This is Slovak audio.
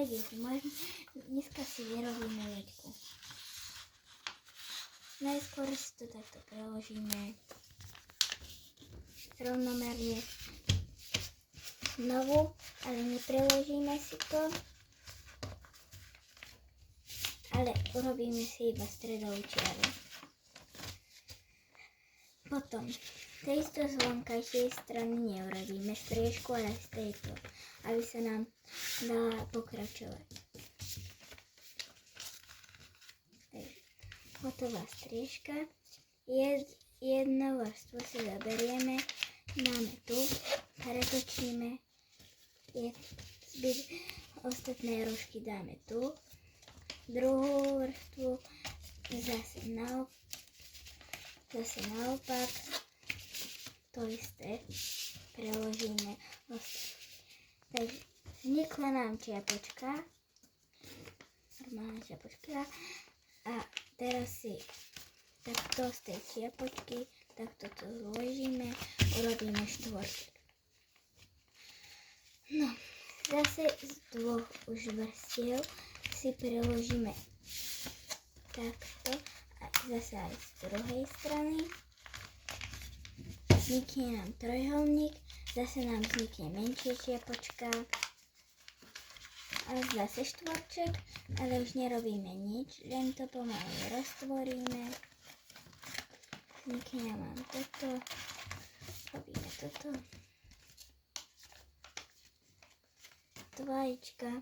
deti. Dneska si vyrobíme loďku. Najskôr si to takto preložíme rovnomerne znovu, ale nepreložíme si to, ale urobíme si iba stredovú čiaru. Potom takisto z vonkajšej strany neurobíme striežku, ale z tejto, aby sa nám dala pokračovať. Takže hotová striežka. Jednu vrstvu si zaberieme, dáme tu, pretočíme, ostatné rožky dáme tu, druhú vrstvu zase naopak, to isté preložíme. Takže vznikla nám čiapočka, normálna čiapočka, a teraz si takto z tej čiapočky takto to zložíme, urobíme štvorček. No, zase z dvoch už vrstiev si preložíme takto a zase aj z druhej strany. Vznikne nám trojuholník, zase nám vznikne menšia čiapočka a zase štvorček, ale už nerobíme nič, len to pomaly roztvoríme. Vznikne nám toto, robíme toto, vajíčka.